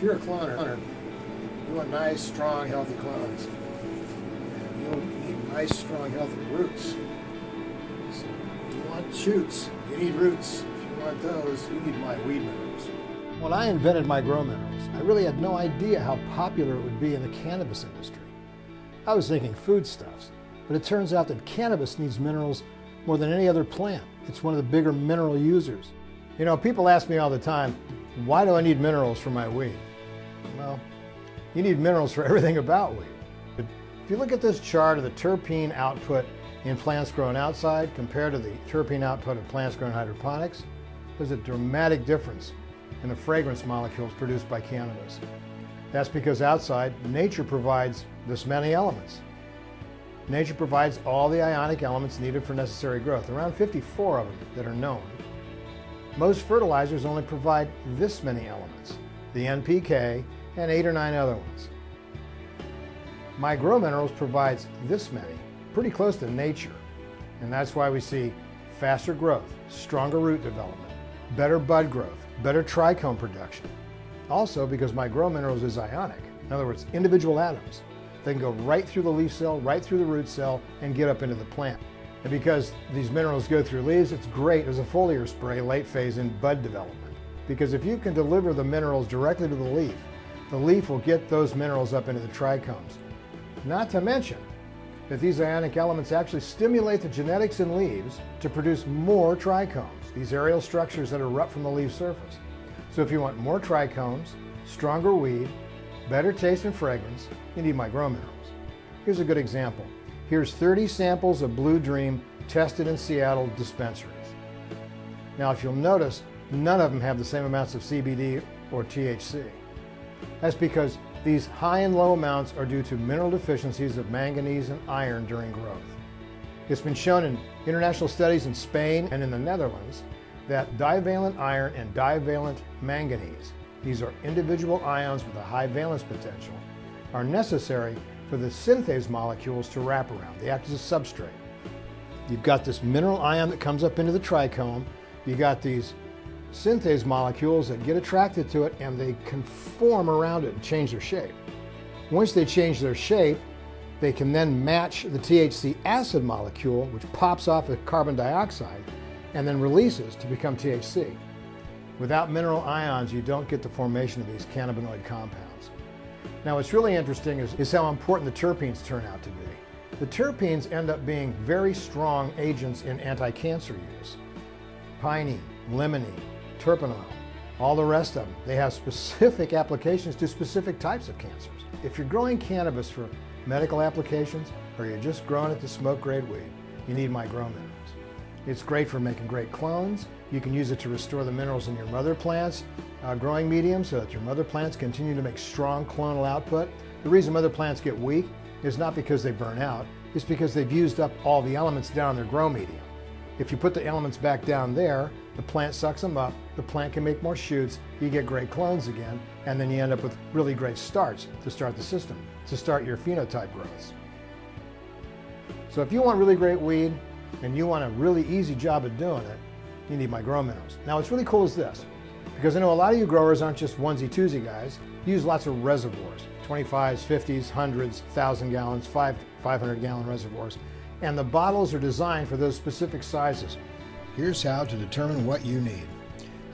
if you're a cloner, you want nice, strong, healthy clones. And you'll need nice, strong, healthy roots. So if you want shoots, you need roots. If you want those, you need my weed minerals. When I invented my grow minerals, I really had no idea how popular it would be in the cannabis industry. I was thinking foodstuffs, but it turns out that cannabis needs minerals more than any other plant. It's one of the bigger mineral users. You know, people ask me all the time, why do I need minerals for my weed? Well, you need minerals for everything about weed. But if you look at this chart of the terpene output in plants grown outside compared to the terpene output of plants grown in hydroponics, there's a dramatic difference in the fragrance molecules produced by cannabis. That's because outside, nature provides this many elements. Nature provides all the ionic elements needed for necessary growth, around 54 of them that are known. Most fertilizers only provide this many elements, the NPK and 8 or 9 other ones. My grow minerals provides this many, pretty close to nature, and that's why we see faster growth, stronger root development, better bud growth, better trichome production. Also, because my grow minerals is ionic, in other words, individual atoms, they can go right through the leaf cell, right through the root cell, and get up into the plant. And because these minerals go through leaves, it's great as a foliar spray late phase in bud development. Because if you can deliver the minerals directly to the leaf will get those minerals up into the trichomes. Not to mention that these ionic elements actually stimulate the genetics in leaves to produce more trichomes, these aerial structures that erupt from the leaf surface. So if you want more trichomes, stronger weed, better taste and fragrance, you need my grow minerals. Here's a good example. Here's 30 samples of Blue Dream tested in Seattle dispensaries. Now, if you'll notice, none of them have the same amounts of CBD or THC. That's because these high and low amounts are due to mineral deficiencies of manganese and iron during growth. It's been shown in international studies in Spain and in the Netherlands that divalent iron and divalent manganese, these are individual ions with a high valence potential, are necessary for the synthase molecules to wrap around. They act as a substrate. You've got this mineral ion that comes up into the trichome. You got these synthase molecules that get attracted to it and they conform around it and change their shape. Once they change their shape, they can then match the THC acid molecule, which pops off the carbon dioxide and then releases to become THC. Without mineral ions, you don't get the formation of these cannabinoid compounds. Now, what's really interesting is how important the terpenes turn out to be. The terpenes end up being very strong agents in anti-cancer use. Pinene, limonene, terpinol, all the rest of them, they have specific applications to specific types of cancers. If you're growing cannabis for medical applications or you're just growing it to smoke grade weed, you need my grow minerals. It's great for making great clones. You can use it to restore the minerals in your mother plants growing medium so that your mother plants continue to make strong clonal output. The reason mother plants get weak is not because they burn out, it's because they've used up all the elements down in their grow medium. If you put the elements back down there, the plant sucks them up, the plant can make more shoots, you get great clones again, and then you end up with really great starts to start the system, to start your phenotype growths. So if you want really great weed, and you want a really easy job of doing it, you need my grow minerals. Now, what's really cool is this, because I know a lot of you growers aren't just onesie-twosie guys. You use lots of reservoirs, 25s, 50s, 100s, 1,000 gallons, 500-gallon reservoirs, and the bottles are designed for those specific sizes. Here's how to determine what you need.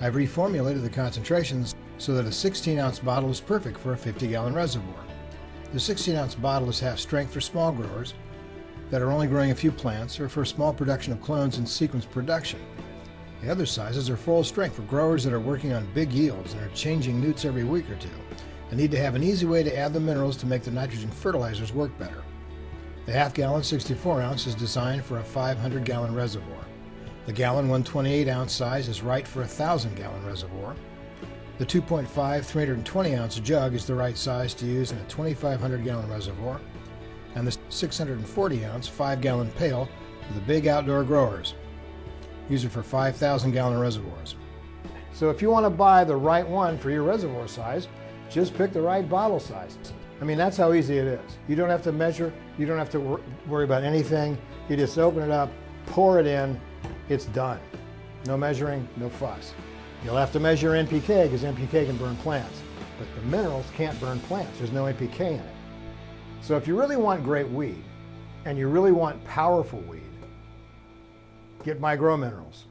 I've reformulated the concentrations so that a 16-ounce bottle is perfect for a 50-gallon reservoir. The 16-ounce bottle is half strength for small growers that are only growing a few plants or for small production of clones and sequence production. The other sizes are full strength for growers that are working on big yields and are changing newts every week or two and need to have an easy way to add the minerals to make the nitrogen fertilizers work better. The half-gallon 64-ounce is designed for a 500-gallon reservoir. The gallon 128-ounce size is right for a 1,000-gallon reservoir. The 2.5 320-ounce jug is the right size to use in a 2,500-gallon reservoir, and the 640-ounce 5-gallon pail for the big outdoor growers. Use it for 5,000-gallon reservoirs. So if you want to buy the right one for your reservoir size, just pick the right bottle size. I mean, that's how easy it is. You don't have to measure, you don't have to worry about anything. You just open it up, pour it in, it's done. No measuring, no fuss. You'll have to measure NPK because NPK can burn plants. but the minerals can't burn plants. There's no NPK in it. So if you really want great weed, and you really want powerful weed, get my grow minerals.